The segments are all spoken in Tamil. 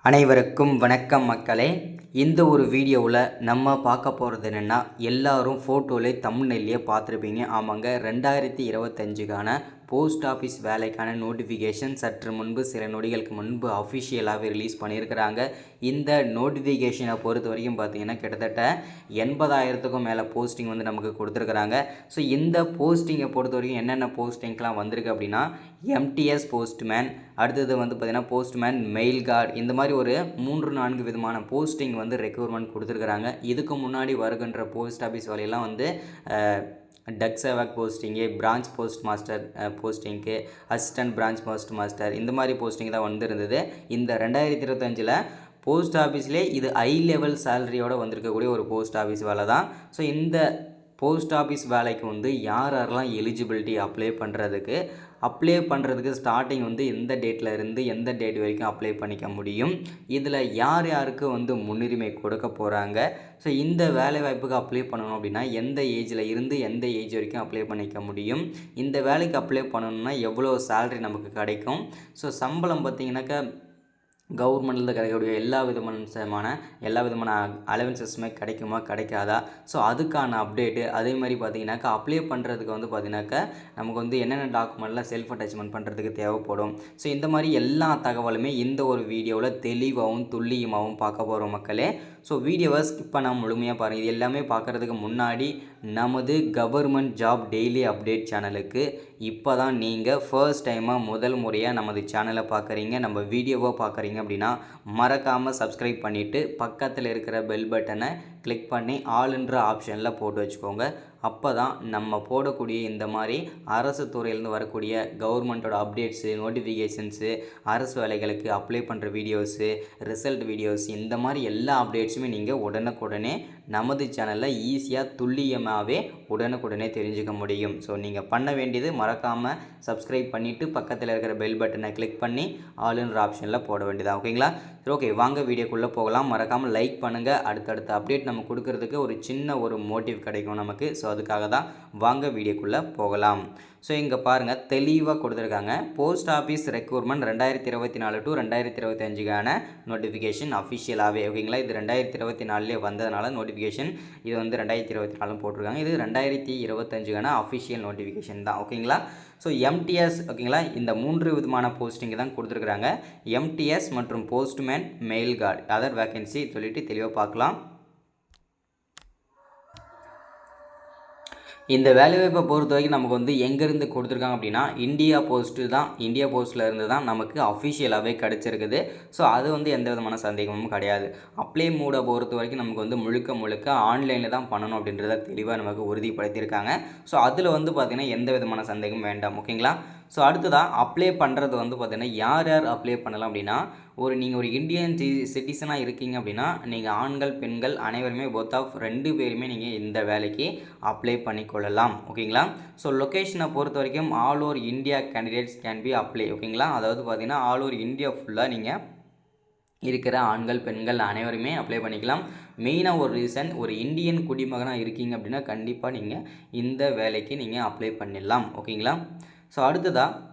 அனைவருக்கும் வணக்கம் மக்களே. இந்த ஒரு வீடியோவில் நம்ம பார்க்க போகிறது என்னென்னா, எல்லாரும் ஃபோட்டோவிலே தம்ப்நெயிலே பார்த்துருப்பீங்க. ஆமாங்க, 2025க்கான போஸ்ட் ஆஃபீஸ் வேலைக்கான நோட்டிஃபிகேஷன் சற்று முன்பு சில நொடிகளுக்கு முன்பு அஃபிஷியலாகவே ரிலீஸ் பண்ணியிருக்கிறாங்க. இந்த நோட்டிஃபிகேஷனை பொறுத்த வரைக்கும் பார்த்திங்கன்னா கிட்டத்தட்ட 80,000க்கும் மேலே போஸ்டிங் வந்து நமக்கு கொடுத்துருக்குறாங்க. ஸோ இந்த போஸ்டிங்கை பொறுத்த வரைக்கும் என்னென்ன போஸ்டிங்லாம் வந்திருக்கு அப்படின்னா, எம்டிஎஸ் போஸ்ட்மேன், அடுத்தது வந்து பார்த்திங்கன்னா போஸ்ட்மேன், மெயில் கார்டு, இந்த மாதிரி ஒரு 3-4 விதமான போஸ்டிங் வந்து ரெக்ரூட்மெண்ட் கொடுத்துருக்குறாங்க. இதுக்கு முன்னாடி வருகின்ற போஸ்ட் ஆஃபீஸ் வேலையெல்லாம் வந்து டக் சேவக் போஸ்டிங்கு, பிரான்ச் போஸ்ட் மாஸ்டர் போஸ்டிங்க்கு, அசிஸ்டன்ட் பிரான்ச் போஸ்ட் மாஸ்டர், இந்த மாதிரி போஸ்டிங் தான் வந்திருந்தது. இந்த 2025 போஸ்ட் ஆஃபீஸ்லேயே இது ஹை லெவல் சேலரியோடு வந்திருக்கக்கூடிய ஒரு போஸ்ட் ஆஃபீஸ் வேலை தான். ஸோ இந்த போஸ்ட் ஆஃபீஸ் வேலைக்கு வந்து யாரெல்லாம் எலிஜிபிலிட்டி அப்ளை பண்ணுறதுக்கு ஸ்டார்டிங் வந்து எந்த டேட்டில் இருந்து எந்த டேட் வரைக்கும் அப்ளை பண்ணிக்க முடியும், இதில் யார் யாருக்கு வந்து முன்னுரிமை கொடுக்க போகிறாங்க, ஸோ இந்த வேலைவாய்ப்புக்கு அப்ளை பண்ணணும் அப்படின்னா எந்த ஏஜில் இருந்து எந்த ஏஜ் வரைக்கும் அப்ளை பண்ணிக்க முடியும், இந்த வேலைக்கு அப்ளை பண்ணணுன்னா எவ்வளோ சேலரி நமக்கு கிடைக்கும், ஸோ சம்பளம் பார்த்திங்கனாக்கா கவர்மெண்ட்டில் கிடைக்கக்கூடிய எல்லா விதமான அலவன்சஸுமே கிடைக்குமா கிடைக்காதா, ஸோ அதுக்கான அப்டேட்டு. அதே மாதிரி பார்த்திங்கனாக்கா அப்ளை பண்ணுறதுக்கு வந்து பார்த்திங்கனாக்கா நமக்கு வந்து என்னென்ன டாக்குமெண்ட்லாம் செல்ஃப் அட்டாச்மெண்ட் பண்ணுறதுக்கு தேவைப்படும், ஸோ இந்த மாதிரி எல்லா தகவலுமே இந்த ஒரு வீடியோவில் தெளிவாகவும் துல்லியமாகவும் பார்க்க போகிறோம் மக்களே. ஸோ வீடியோவை ஸ்கிப் பண்ணாமல் முழுமையாக பாருங்கள். இது எல்லாமே பார்க்குறதுக்கு முன்னாடி நமது கவர்மெண்ட் ஜாப் டெய்லி அப்டேட் சேனலுக்கு இப்போ தான் நீங்கள் ஃபர்ஸ்ட் டைமாக முதல் முறையாக நமது சேனலை பார்க்குறீங்க, நம்ம வீடியோவை பார்க்குறீங்க அப்படின்னா மறக்காமல் சப்ஸ்கிரைப் பண்ணிவிட்டு பக்கத்தில் இருக்கிற பெல் பட்டனை கிளிக் பண்ணி ஆல்ன்ற ஆப்ஷனில் போட்டு வச்சுக்கோங்க. அப்போ தான் நம்ம போடக்கூடிய இந்த மாதிரி அரசு துறையிலேருந்து வரக்கூடிய கவர்மெண்ட்டோட அப்டேட்ஸு, நோட்டிஃபிகேஷன்ஸு, அரசு வேலைகளுக்கு அப்ளை பண்ணுற வீடியோஸு, ரிசல்ட் வீடியோஸ், இந்த மாதிரி எல்லா அப்டேட்ஸுமே நீங்கள் உடனுக்குடனே நமது சேனலில் ஈஸியாக துல்லியமாகவே உடனுக்குடனே தெரிஞ்சுக்க முடியும். ஸோ நீங்கள் பண்ண வேண்டியது மறக்காமல் சப்ஸ்கிரைப் பண்ணிவிட்டு பக்கத்தில் இருக்கிற பெல் பட்டனை கிளிக் பண்ணி ஆல்ன்ற ஆப்ஷனில் போட வேண்டியதான். ஓகேங்களா? சரி, ஓகே, வாங்க வீடியோக்குள்ளே போகலாம். மறக்காமல் லைக் பண்ணுங்கள். அடுத்தடுத்த அப்டேட் நம்ம கொடுக்கறதுக்கு ஒரு சின்ன ஒரு மோட்டிவ் கிடைக்கும் நமக்கு. ஸோ அதுக்காக தான் வாங்க வீடியோக்குள்ளே போகலாம். ஸோ இங்கே பாருங்கள், தெளிவாக கொடுத்துருக்காங்க. போஸ்ட் ஆஃபீஸ் ரெக்ரூட்மெண்ட் 2024 to 2025க்கான நோட்டிஃபிகேஷன் அஃபிஷியலாகவே. ஓகேங்களா? இது 2024 வந்ததுனால நோட்டிஃபிகேஷன் இது வந்து 2024 போட்டிருக்காங்க. இது 2025க்கான அஃபிஷியல் நோட்டிஃபிகேஷன் தான். ஓகேங்களா? ஸோ எம்டிஎஸ், ஓகேங்களா, இந்த 3 விதமான போஸ்டிங் தான் கொடுத்துருக்குறாங்க. எம்டிஎஸ் மற்றும் postman, mail card, other vacancy சொல்லிட்டு தெளிவாக பார்க்கலாம். இந்த வேலைவாய்ப்பை பொறுத்த வரைக்கும் நமக்கு வந்து எங்கேருந்து கொடுத்துருக்காங்க அப்படின்னா இந்தியா போஸ்ட்டில் இருந்து தான் நமக்கு அஃபிஷியலாகவே கிடச்சிருக்குது. ஸோ அது வந்து எந்த விதமான சந்தேகமும் கிடையாது. அப்ளை மூடை பொறுத்த வரைக்கும் நமக்கு வந்து முழுக்க ஆன்லைனில் தான் பண்ணணும் அப்படின்றத தெளிவாக நமக்கு உறுதிப்படுத்தியிருக்காங்க. ஸோ அதில் வந்து பார்த்திங்கன்னா எந்த விதமான சந்தேகமும் வேண்டாம். ஓகேங்களா? ஸோ அடுத்ததாக அப்ளை பண்ணுறது வந்து பார்த்திங்கன்னா யார் அப்ளை பண்ணலாம் அப்படின்னா, நீங்கள் ஒரு இந்தியன் சிட்டிசனாக இருக்கீங்க அப்படின்னா நீங்கள் ஆண்கள் பெண்கள் அனைவருமே ரெண்டு பேருமே நீங்கள் இந்த வேலைக்கு அப்ளை பண்ணிக்கொள்ளலாம். ஓகேங்களா? ஸோ லொக்கேஷனை பொறுத்த வரைக்கும் all over India candidates can be apply. ஓகேங்களா? அதாவது பார்த்திங்கன்னா ஆல் ஓவர் இந்தியா ஃபுல்லாக நீங்கள் இருக்கிற ஆண்கள் பெண்கள் அனைவருமே அப்ளை பண்ணிக்கலாம். மெயினாக ஒரு ரீசன், ஒரு இந்தியன் குடிமகனாக இருக்கீங்க அப்படின்னா கண்டிப்பாக நீங்கள் இந்த வேலைக்கு நீங்கள் அப்ளை பண்ணிடலாம். ஓகேங்களா? ஸோ அடுத்ததாக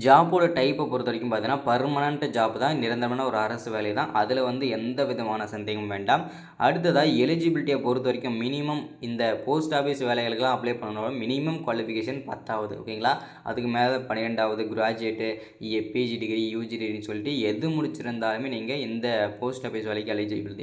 ஜாப்போட டைப்பை பொறுத்த வரைக்கும் பார்த்தீங்கன்னா பர்மனண்ட் ஜாப் தான், நிரந்தரமான ஒரு அரசு வேலை தான். அதில் வந்து எந்த விதமான சந்தேகமும் வேண்டாம். அடுத்ததாக எலிஜிபிலிட்டியை பொறுத்த வரைக்கும் மினிமம் இந்த போஸ்ட் ஆஃபீஸ் வேலைகளுக்கெல்லாம் அப்ளை பண்ணணும். மினிமம் குவாலிஃபிகேஷன் 10வது. ஓகேங்களா? அதுக்கு மேலே 12வது கிராஜுவேட்டு, பிஜி டிகிரி, யூஜி டிகிரின்னு சொல்லிட்டு எது முடிச்சிருந்தாலுமே நீங்கள் இந்த போஸ்ட் ஆஃபீஸ் வேலைக்கு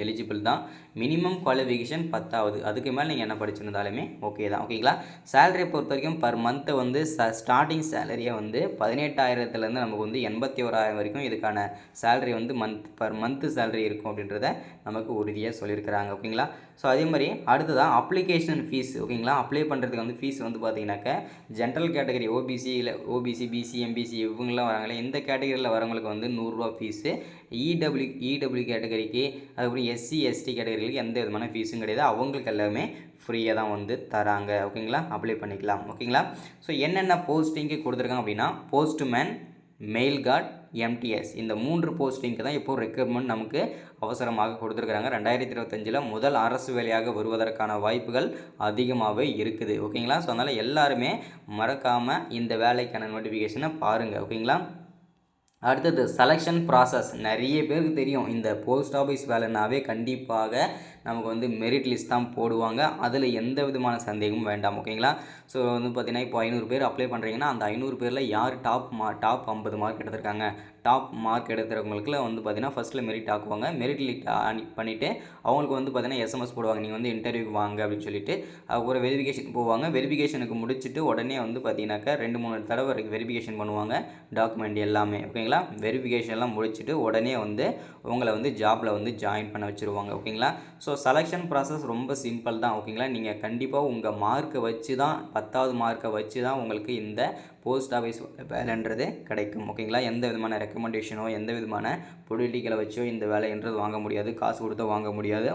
எலிஜிபிள் தான். மினிமம் குவாலிஃபிகேஷன் 10வது. அதுக்கு மேலே நீங்கள் என்ன படிச்சிருந்தாலுமே ஓகே தான். ஓகேங்களா? சேலரியை பொறுத்த வரைக்கும் பர் மந்த்தை வந்து ஸ்டார்டிங் சேலரியை வந்து 18,000லேருந்து நமக்கு வந்து 81,000 வரைக்கும் இதுக்கான சேலரி வந்து பர் மந்த் சேலரி இருக்கும் அப்படின்றத நமக்கு உறுதியாக சொல்லியிருக்கிறாங்க. ஓகேங்களா? ஸோ அதே மாதிரி அடுத்ததான் அப்ளிகேஷன் ஃபீஸ். ஓகேங்களா? அப்ளை பண்ணுறதுக்கு வந்து ஃபீஸ் வந்து பார்த்தீங்கன்னாக்கா general category OBC, BC, MBC இவங்களாம் வராங்களே, இந்த கேட்டகரியில் வரவங்களுக்கு வந்து 100 ரூபா ஃபீஸு. இடபிள்யூ கேட்டகரிக்கு, அதுக்கப்புறம் எஸ்சி எஸ்டி கேட்டகரிகளுக்கு எந்த விதமான ஃபீஸும் கிடையாது. அவங்களுக்கு எல்லாமே ஃப்ரீயாக தான் வந்து தராங்க. ஓகேங்களா? அப்ளை பண்ணிக்கலாம். ஓகேங்களா? ஸோ என்னென்ன போஸ்டிங்கு கொடுத்துருக்காங்க அப்படின்னா போஸ்ட்மேன், மெயில் கார்டு, எம்டிஎஸ், இந்த 3 போஸ்டிங்க்கு தான் இப்போது ரெக்ரூட்மெண்ட் நமக்கு அவசரமாக கொடுத்துருக்குறாங்க. 2025 முதல் அரசு வேலையாக வருவதற்கான வாய்ப்புகள் அதிகமாகவே இருக்குது. ஓகேங்களா? ஸோ அதனால் எல்லாருமே மறக்காமல் இந்த வேலைக்கான நோட்டிஃபிகேஷனை பாருங்கள். ஓகேங்களா? அடுத்தது செலெக்ஷன் ப்ராசஸ். நிறைய பேருக்கு தெரியும் இந்த போஸ்ட் ஆஃபீஸ் வேலைனாவே கண்டிப்பாக நமக்கு வந்து மெரிட் லிஸ்ட் தான் போடுவாங்க. அதில் எந்த விதமான சந்தேகமும் வேண்டாம். ஓகேங்களா? ஸோ வந்து பார்த்தீங்கன்னா, இப்போ 500 பேர் அப்ளை பண்ணுறீங்கன்னா, அந்த 500 பேரில் யார் டாப் 50 மார்க் எடுத்திருக்காங்க, டாப் மார்க் எடுக்கிறவங்களுக்குலாம் வந்து பார்த்தீங்கன்னா ஃபஸ்ட்டில் மெரிட் ஆக்குவாங்க. மெரிட் லிஸ்ட் பண்ணிவிட்டு அவங்களுக்கு வந்து பார்த்தீங்கன்னா எஸ்எம்எஸ் போடுவாங்க, நீங்கள் வந்து இன்டர்வியூக்கு வாங்க அப்படின்னு சொல்லிட்டு. ஒரு வெரிஃபிகேஷன் போவாங்க. வெரிஃபிகேஷனுக்கு முடிச்சுட்டு உடனே வந்து பார்த்தீங்கன்னாக்கா 2-3 தடவை வெரிஃபிகேஷன் பண்ணுவாங்க டாக்குமெண்ட் எல்லாமே. ஓகேங்களா? வெரிஃபிகேஷன்லாம் முடிச்சுட்டு உடனே வந்து உங்களை வந்து ஜாபில் வந்து ஜாயின் பண்ண வச்சுருவாங்க. ஓகேங்களா? ஸோ செலெக்ஷன் ப்ராசஸ் ரொம்ப சிம்பிள் தான். ஓகேங்களா? நீங்கள் கண்டிப்பாக உங்கள் மார்க்கை வச்சு தான் 10வது மார்க்கை வச்சு தான் உங்களுக்கு இந்த போஸ்ட் ஆஃபீஸ் வேலைன்றது கிடைக்கும். ஓகேங்களா? எந்த விதமான ரெக்கமெண்டேஷனோ எந்த விதமான பொலிட்டிக்கலை வச்சோ இந்த வேலைன்றது வாங்க முடியாது, காசு கொடுத்தோ வாங்க முடியாது.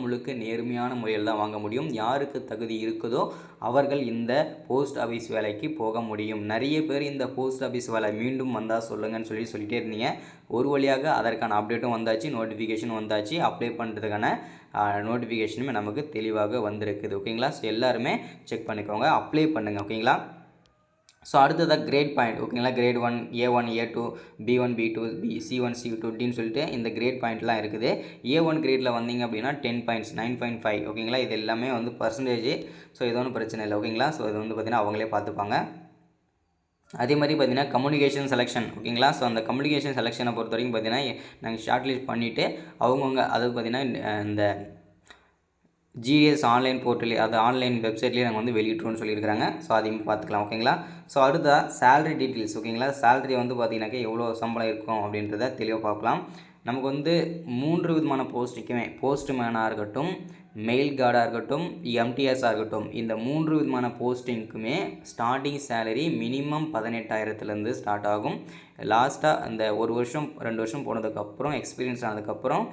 முழுக்க நேர்மையான முறையில் தான் வாங்க முடியும். யாருக்கு தகுதி இருக்குதோ அவர்கள் இந்த போஸ்ட் ஆஃபீஸ் வேலைக்கு போக முடியும். நிறைய பேர் இந்த போஸ்ட் ஆஃபீஸ் வேலை மீண்டும் வந்தால் சொல்லுங்கன்னு சொல்லிட்டே இருந்தீங்க. ஒரு வழியாக அதற்கான அப்டேட்டும் வந்தாச்சு, நோட்டிஃபிகேஷனும் வந்தாச்சு, அப்ளை பண்ணுறதுக்கான நோட்டிஃபிகேஷனுமே நமக்கு தெளிவாக வந்திருக்குது. ஓகேங்களா? ஸோ எல்லாருமே செக் பண்ணிக்கோங்க, அப்ளை பண்ணுங்கள். ஓகேங்களா? ஸோ அடுத்ததாக கிரேட் பாயிண்ட். ஓகேங்களா? Grade 1, A1, A2, B1, B2, C1, C2, Dன்னு சொல்லிட்டு இந்த கிரேட் பாயிண்ட்லாம் இருக்குது. A1 கிரேடில் வந்தீங்க அப்படின்னா 10 பாயிண்ட்ஸ் 9.5. ஓகேங்களா? இது எல்லாமே வந்து பர்சன்டேஜ். ஸோ இது ஒன்றும் பிரச்சனை இல்லை. ஓகேங்களா? ஸோ இது வந்து பார்த்திங்கன்னா அவங்களே பார்த்துப்பாங்க. அதே மாதிரி பார்த்திங்கன்னா கம்யூனிகேஷன் செலெக்ஷன். ஓகேங்களா? ஸோ அந்த கம்யூனிகேஷன் செலெக்ஷனை பொறுத்த வரைக்கும் பார்த்திங்கன்னா நாங்கள் ஷார்ட் லிஸ்ட் பண்ணிவிட்டு அவங்கவுங்க அதாவது பார்த்திங்கன்னா இந்த ஜிஎஸ் ஆன்லைன் போர்ட்டலே, அது ஆன்லைன் வெப்சைட்லேயே நாங்கள் வந்து வெளியிட்ருவோம்னு சொல்லியிருக்காங்க. ஸோ அதையும் பார்த்துக்கலாம். ஓகேங்களா? ஸோ அடுத்த சேலரி டீட்டெயில்ஸ். ஓகேங்களா? சேலரி வந்து பார்த்திங்கனாக்கா எவ்வளோ சம்பளம் இருக்கும் அப்படின்றத தெளிவாக பார்க்கலாம். நமக்கு வந்து 3 விதமான போஸ்ட்டுக்குமே, போஸ்ட்மேனாக இருக்கட்டும், மெயில் கார்டாக இருக்கட்டும், எம்டிஎஸ்ஸாக இருக்கட்டும், இந்த 3 விதமான போஸ்டிங்க்குமே ஸ்டார்டிங் சேலரி மினிமம் 18,000லேருந்து ஸ்டார்ட் ஆகும். லாஸ்ட்டாக அந்த 1 வருஷம் 2 வருஷம் போனதுக்கப்புறம் எக்ஸ்பீரியன்ஸ் ஆனதுக்கப்புறம்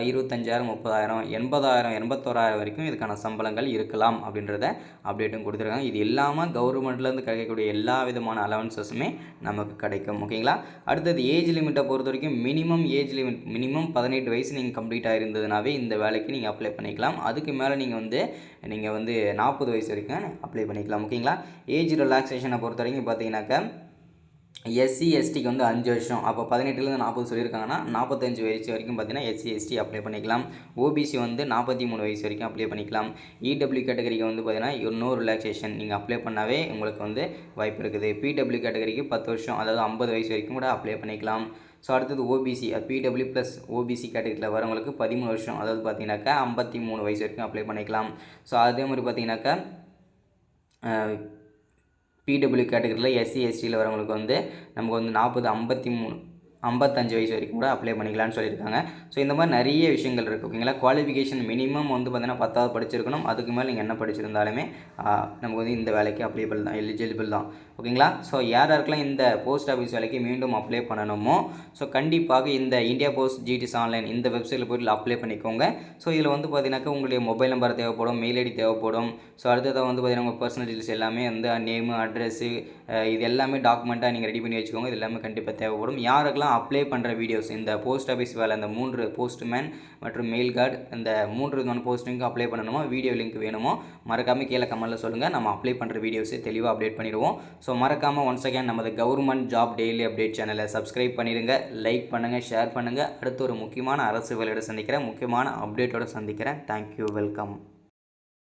25,000, 30,000, 80,000, 81,000 வரைக்கும் இதுக்கான சம்பளங்கள் இருக்கலாம் அப்படின்றத அப்டேட்டும் கொடுத்துருக்காங்க. இது இல்லாமல் கவர்மெண்ட்லேருந்து கிடைக்கக்கூடிய எல்லா விதமான அலவன்சஸுமே நமக்கு கிடைக்கும். ஓகேங்களா? அடுத்தது ஏஜ் லிமிட்டை பொறுத்த வரைக்கும் மினிமம் ஏஜ் லிமிட் 18 வயசு நீங்கள் கம்ப்ளீட் ஆகிருந்ததுனாவே இந்த வேலைக்கு நீங்கள் அப்ளை பண்ணிக்கலாம். அதுக்கு மேலே நீங்கள் வந்து 40 வயசு வரைக்கும் அப்ளை பண்ணிக்கலாம். ஓகேங்களா? ஏஜ் ரிலாக்ஸேஷனை பொறுத்த வரைக்கும் பார்த்தீங்கன்னாக்கா எஸ்சி எஸ்டிக்கு வந்து 5 வருஷம், அப்போ 18லேருந்து 40 சொல்லியிருக்காங்கன்னா 45 வயசு வரைக்கும் பார்த்தீங்கன்னா எஸ்சி எஸ்டி அப்ளை பண்ணிக்கலாம். ஓபிசி வந்து 43 வயசு வரைக்கும் அப்ளை பண்ணிக்கலாம். இடபிள்யூ கேட்டகரிக்கு வந்து பார்த்தீங்கன்னா இன்னொரு ரிலாக்ஸேஷன் நீங்கள் அப்ளை பண்ணாவே உங்களுக்கு வந்து வாய்ப்பு இருக்குது. பிடபிள்யூ கேட்டகரிக்கு 10 வருஷம், அதாவது 50 வயசு வரைக்கும் கூட அப்ளை பண்ணிக்கலாம். ஸோ அடுத்தது ஓபிசி, பிடபிள்யூ ப்ளஸ் ஓபிசி கேட்டகரியில் வரவங்களுக்கு 13 வருஷம், அதாவது பார்த்தீங்கன்னாக்கா 53 வயசு வரைக்கும் அப்ளை பண்ணிக்கலாம். ஸோ அதே மாதிரி பார்த்தீங்கன்னாக்கா பிடபிள்யூ கேட்டகரியில் எஸ்சி எஸ்டியில் வரவங்களுக்கு வந்து நமக்கு வந்து 55 வயசு வரைக்கும் கூட அப்ளை பண்ணிக்கலாம்னு சொல்லியிருக்காங்க. ஸோ இந்த மாதிரி நிறைய விஷயங்கள் இருக்குது. ஓகேங்களா? குவாலிஃபிகேஷன் மினிமம் வந்து பார்த்தீங்கன்னா 10வது படிச்சிருக்கணும். அதுக்கு மேலே நீங்கள் என்ன படிச்சிருந்தாலுமே நமக்கு வந்து இந்த வேலைக்கு அப்ளைபிள் தான், எலிஜிபிள் தான். ஓகேங்களா? ஸோ யாருக்கெல்லாம் இந்த போஸ்ட் ஆஃபீஸ் வேலைக்கு மீண்டும் அப்ளை பண்ணணுமோ ஸோ கண்டிப்பாக இந்த இந்தியா போஸ்ட் ஜிடிஎஸ் ஆன்லைன் இந்த வெப்சைட்டில் போய்ட்டு அப்ளை பண்ணிக்கோங்க. ஸோ இதில் வந்து பார்த்தீங்கன்னாக்கா உங்களுடைய மொபைல் நம்பர் தேவைப்படும், மெயில் ஐடி தேவைப்படும். ஸோ அடுத்ததாக வந்து பார்த்தீங்கன்னா உங்கள் பர்சனல் டீட்டெயில்ஸ் எல்லாமே வந்து நேமு, அட்ரெஸ்ஸு, இது எல்லாமே டாக்குமெண்ட்டாக நீங்கள் ரெடி பண்ணி வச்சுக்கோங்க. இது எல்லாமே கண்டிப்பாக தேவைப்படும். யாருக்கெல்லாம் அப்ளை பண்ணுற வீடியோஸ் இந்த போஸ்ட் ஆஃபீஸ் வேலை, இந்த 3 போஸ்ட்மேன் மற்றும் மெயில் கார்டு, இந்த 3 விதமான போஸ்டிங்க்கு அப்ளை பண்ணணுமோ, வீடியோ லிங்க் வேணுமோ மறக்காமல் கீழே கமெண்ட்டில் சொல்லுங்கள். நம்ம அப்ளை பண்ணுற வீடியோஸை தெளிவாக அப்டேட் பண்ணிடுவோம். ஸோ மறக்காமல் ஒன்ஸ் அகேன் நமது கவர்மெண்ட் ஜாப் டெய்லி அப்டேட் சேனலை சப்ஸ்கிரைப் பண்ணிடுங்க, லைக் பண்ணுங்கள், ஷேர் பண்ணுங்கள். அடுத்து ஒரு முக்கியமான அரசு வேலையோட சந்திக்கிறேன், முக்கியமான அப்டேட்டோடு சந்திக்கிறேன். Thank you, welcome.